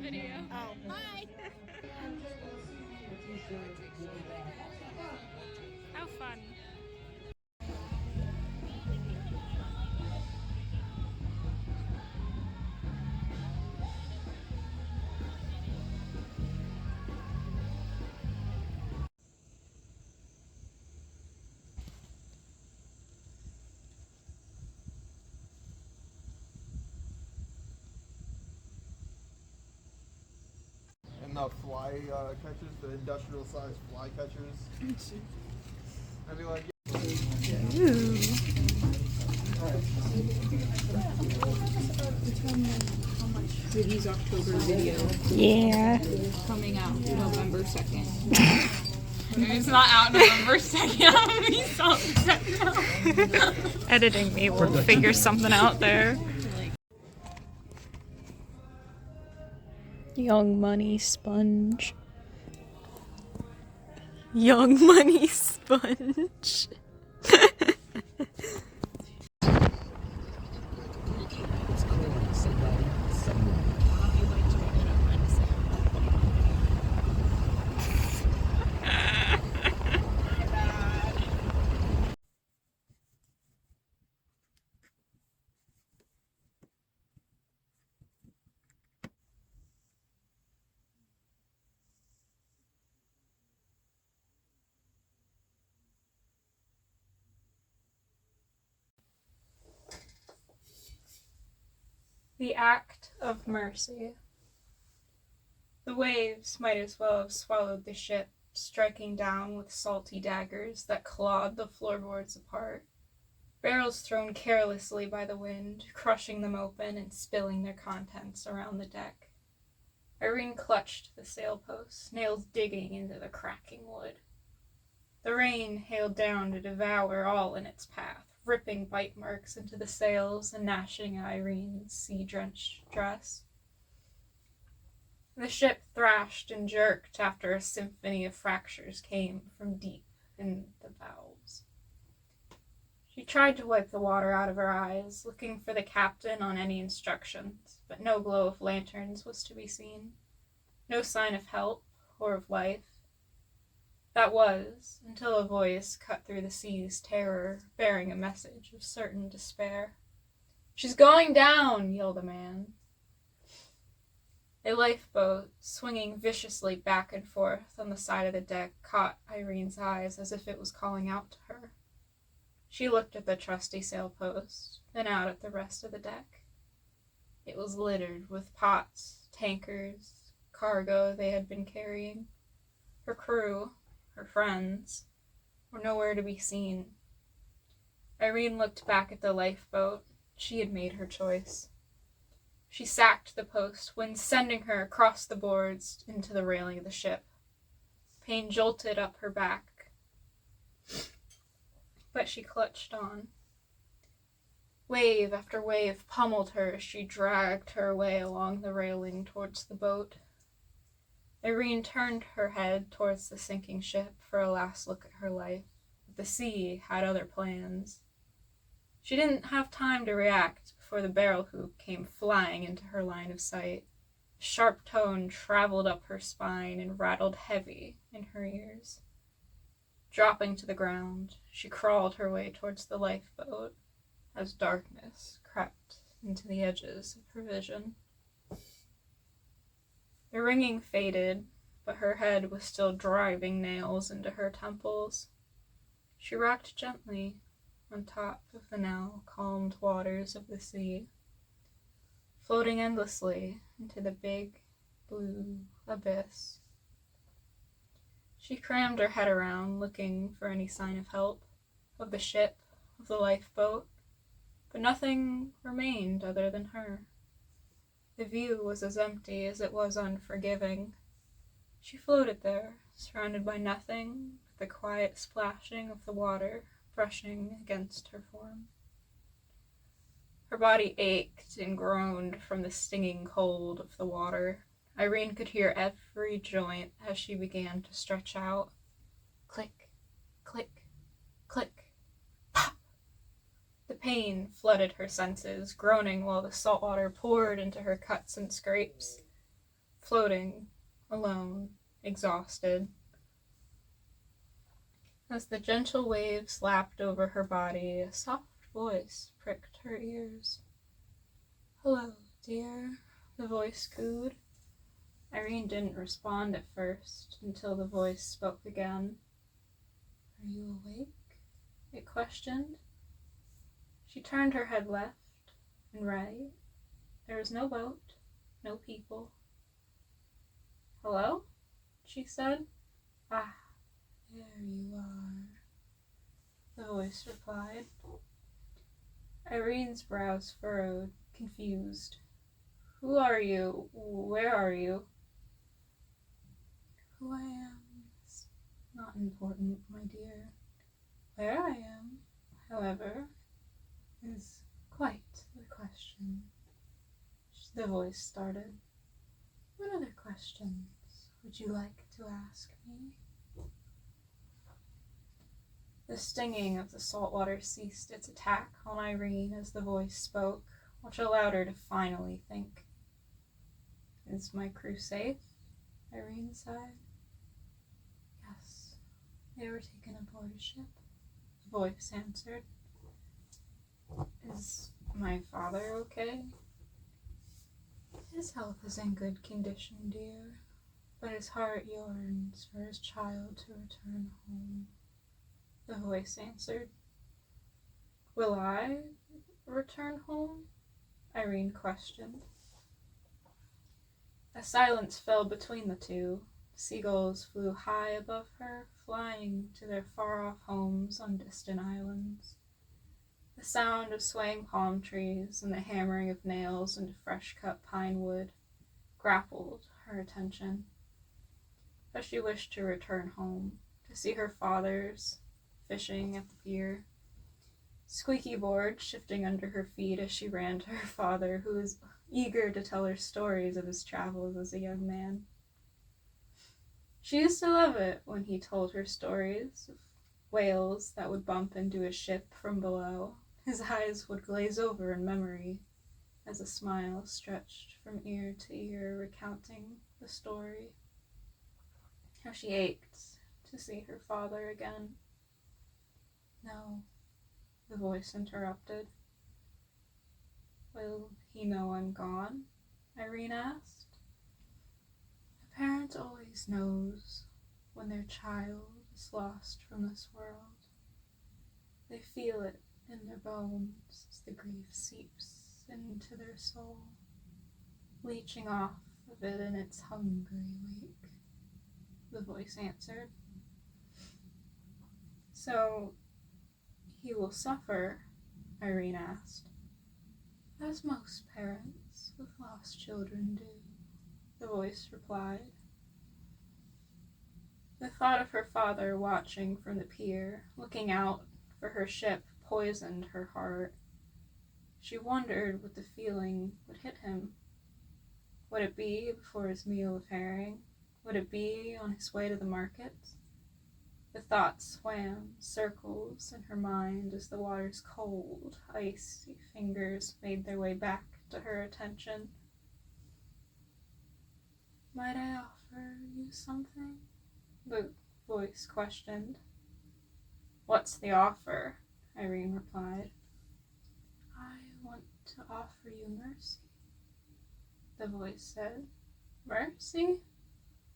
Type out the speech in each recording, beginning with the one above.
video. Oh, hi! How fun. And the fly catchers, the industrial sized fly catchers. I'd be like, Wiggy's October video Yeah. coming out November 2nd. It's not out November 2nd. I'm gonna be so upset now. Editing me will figure something out there. Young Money Sponge. Young Money Sponge. The Act of Mercy. The waves might as well have swallowed the ship, striking down with salty daggers that clawed the floorboards apart. Barrels thrown carelessly by the wind, crushing them open and spilling their contents around the deck. Irene clutched the sailposts, nails digging into the cracking wood. The rain hailed down to devour all in its path, ripping bite marks into the sails and gnashing at Irene's sea-drenched dress. The ship thrashed and jerked after a symphony of fractures came from deep in the bowels. She tried to wipe the water out of her eyes, looking for the captain on any instructions, but no glow of lanterns was to be seen. No sign of help or of life. That was, until a voice cut through the sea's terror, bearing a message of certain despair. "She's going down!" yelled a man. A lifeboat, swinging viciously back and forth on the side of the deck, caught Irene's eyes as if it was calling out to her. She looked at the trusty sailpost, then out at the rest of the deck. It was littered with pots, tankards, cargo they had been carrying. Her crew, her friends, were nowhere to be seen. Irene looked back at the lifeboat. She had made her choice. She sacked the post, wind sending her across the boards into the railing of the ship. Pain jolted up her back, but she clutched on. Wave after wave pummeled her as she dragged her way along the railing towards the boat. Irene turned her head towards the sinking ship for a last look at her life, but the sea had other plans. She didn't have time to react before the barrel hoop came flying into her line of sight. A sharp tone traveled up her spine and rattled heavy in her ears. Dropping to the ground, she crawled her way towards the lifeboat as darkness crept into the edges of her vision. The ringing faded, but her head was still driving nails into her temples. She rocked gently on top of the now calmed waters of the sea, floating endlessly into the big blue abyss. She crammed her head around, looking for any sign of help, of the ship, of the lifeboat, but nothing remained other than her. The view was as empty as it was unforgiving. She floated there, surrounded by nothing but the quiet splashing of the water brushing against her form. Her body ached and groaned from the stinging cold of the water. Irene could hear every joint as she began to stretch out. Click, click, click, pop! The pain flooded her senses, groaning while the salt water poured into her cuts and scrapes. floating, alone, exhausted. As the gentle waves lapped over her body, a soft voice pricked her ears. "Hello, dear," the voice cooed. Irene didn't respond at first, until the voice spoke again. "Are you awake?" it questioned. She turned her head left and right. There was no boat, no people. "Hello?" she said. "Ah, there you are," the voice replied. Irene's brows furrowed, confused. "Who are you? Where are you?" "Who I am is not important, my dear. Where I am, however, is quite the question," the voice started. "What other questions would you like to ask me?" The stinging of the salt water ceased its attack on Irene as the voice spoke, which allowed her to finally think. "Is my crew safe?" Irene sighed. "Yes, they were taken aboard a ship," the voice answered. "Is my father okay?" "His health is in good condition, dear, but his heart yearns for his child to return home," the voice answered. "Will I return home?" Irene questioned. A silence fell between the two. Seagulls flew high above her, flying to their far-off homes on distant islands. The sound of swaying palm trees and the hammering of nails into fresh-cut pine wood grappled her attention. But she wished to return home, to see her father's fishing at the pier. Squeaky board shifting under her feet as she ran to her father, who was eager to tell her stories of his travels as a young man. She used to love it when he told her stories of whales that would bump into his ship from below. His eyes would glaze over in memory as a smile stretched from ear to ear, recounting the story. How she ached to see her father again. "No," the voice interrupted. "Will he know I'm gone?" Irene asked. "A parent always knows when their child is lost from this world. They feel it in their bones as the grief seeps into their soul, leeching off of it in its hungry wake," the voice answered. "So he will suffer?" Irene asked. "As most parents with lost children do," the voice replied. The thought of her father watching from the pier, looking out for her ship, poisoned her heart. She wondered what the feeling would hit him. Would it be before his meal of herring? Would it be on his way to the market? The thought swam circles in her mind as the water's cold, icy fingers made their way back to her attention. "Might I offer you something?" the voice questioned. "What's the offer?" Irene replied. "I want to offer you mercy," the voice said. "Mercy?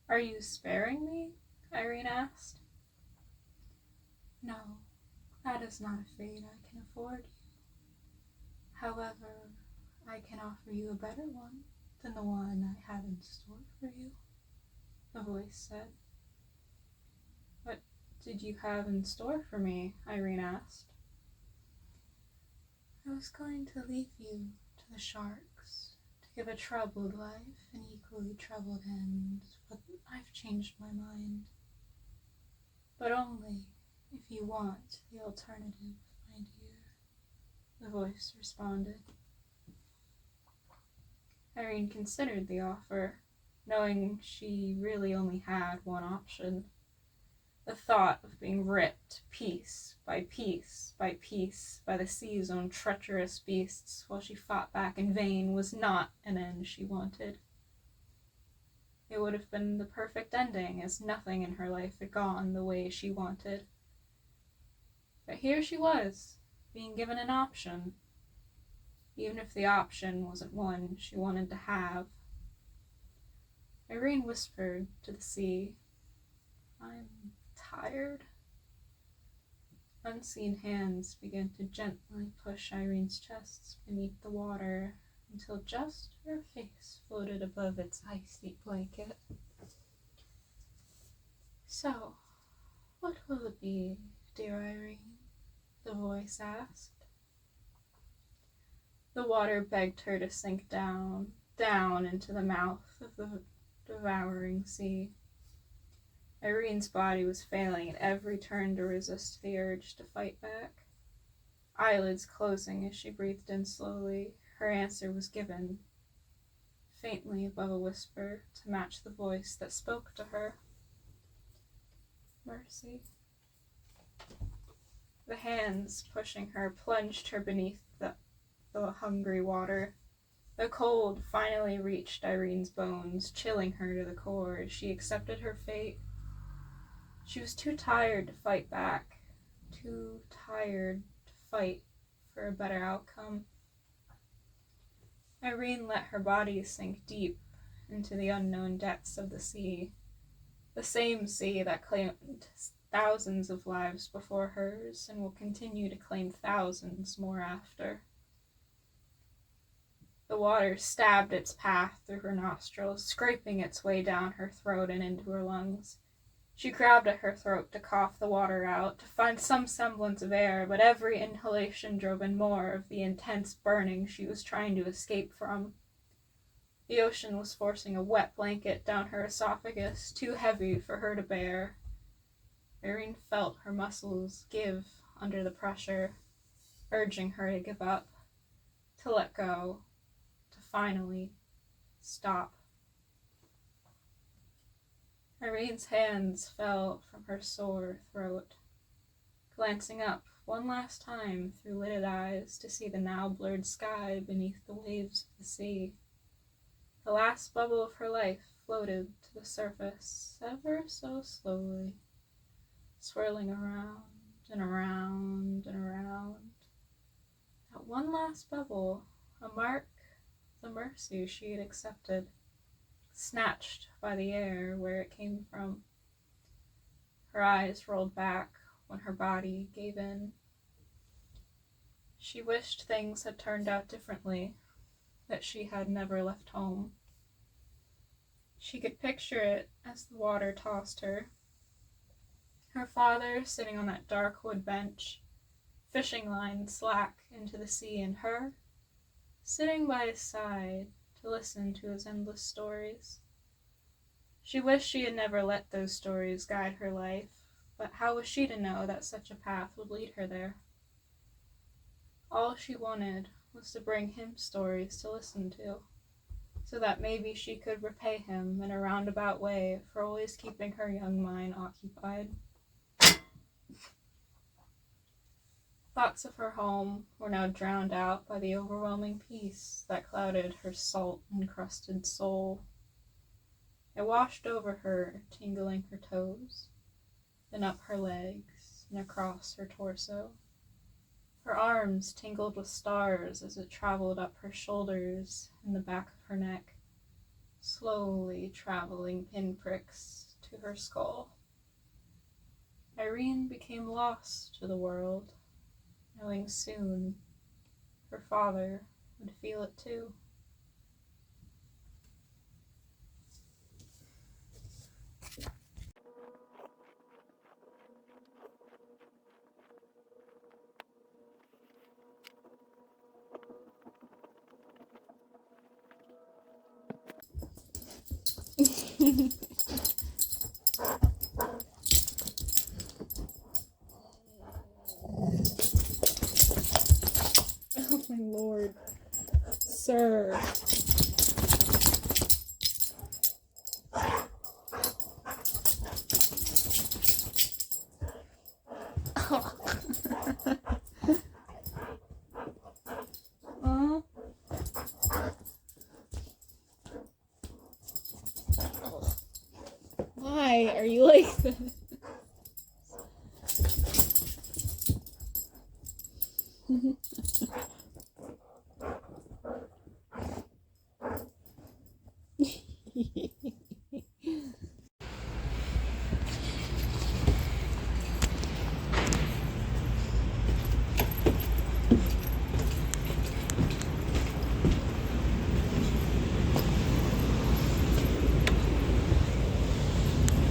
Are you sparing me?" Irene asked. "No, that is not a fate I can afford you. However, I can offer you a better one than the one I have in store for you," the voice said. "What did you have in store for me?" Irene asked. "I was going to leave you to the sharks, to give a troubled life an equally troubled end, but I've changed my mind. But only if you want the alternative, my dear," the voice responded. Irene considered the offer, knowing she really only had one option. The thought of being ripped piece by piece by piece by the sea's own treacherous beasts while she fought back in vain was not an end she wanted. It would have been the perfect ending, as nothing in her life had gone the way she wanted. But here she was, being given an option, even if the option wasn't one she wanted to have. Irene whispered to the sea, "I'm tired." Unseen hands began to gently push Irene's chest beneath the water until just her face floated above its icy blanket. "So, what will it be, dear Irene?" the voice asked. The water begged her to sink down, down into the mouth of the devouring sea. Irene's body was failing at every turn to resist the urge to fight back. Eyelids closing as she breathed in slowly, her answer was given, faintly above a whisper, to match the voice that spoke to her. "Mercy." The hands pushing her plunged her beneath the hungry water. The cold finally reached Irene's bones, chilling her to the core as she accepted her fate. She was too tired to fight back, too tired to fight for a better outcome. Irene let her body sink deep into the unknown depths of the sea, the same sea that claimed thousands of lives before hers and will continue to claim thousands more after. The water stabbed its path through her nostrils, scraping its way down her throat and into her lungs. She grabbed at her throat to cough the water out, to find some semblance of air, but every inhalation drove in more of the intense burning she was trying to escape from. The ocean was forcing a wet blanket down her esophagus, too heavy for her to bear. Irene felt her muscles give under the pressure, urging her to give up, to let go, to finally stop. Irene's hands fell from her sore throat, glancing up one last time through lidded eyes to see the now blurred sky beneath the waves of the sea. The last bubble of her life floated to the surface ever so slowly, swirling around and around and around. That one last bubble, a mark of the mercy she had accepted, snatched by the air where it came from. Her eyes rolled back when her body gave in. She wished things had turned out differently, that she had never left home. She could picture it as the water tossed her. Her father sitting on that dark wood bench, fishing line slack into the sea, and her sitting by his side to listen to his endless stories. She wished she had never let those stories guide her life, but how was she to know that such a path would lead her there? All she wanted was to bring him stories to listen to, so that maybe she could repay him in a roundabout way for always keeping her young mind occupied. Thoughts of her home were now drowned out by the overwhelming peace that clouded her salt-encrusted soul. It washed over her, tingling her toes, then up her legs and across her torso. Her arms tingled with stars as it traveled up her shoulders and the back of her neck, slowly traveling pinpricks to her skull. Irene became lost to the world, knowing soon her father would feel it too. Oh my lord. Sir. Wait, are you like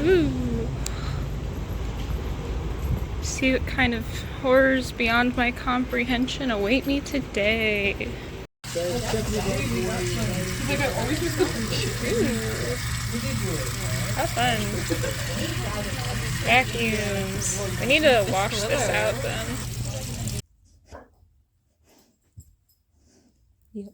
Ooh. See what kind of horrors beyond my comprehension await me today. Ooh. How fun. Vacuums. We need to wash this out then. Yep.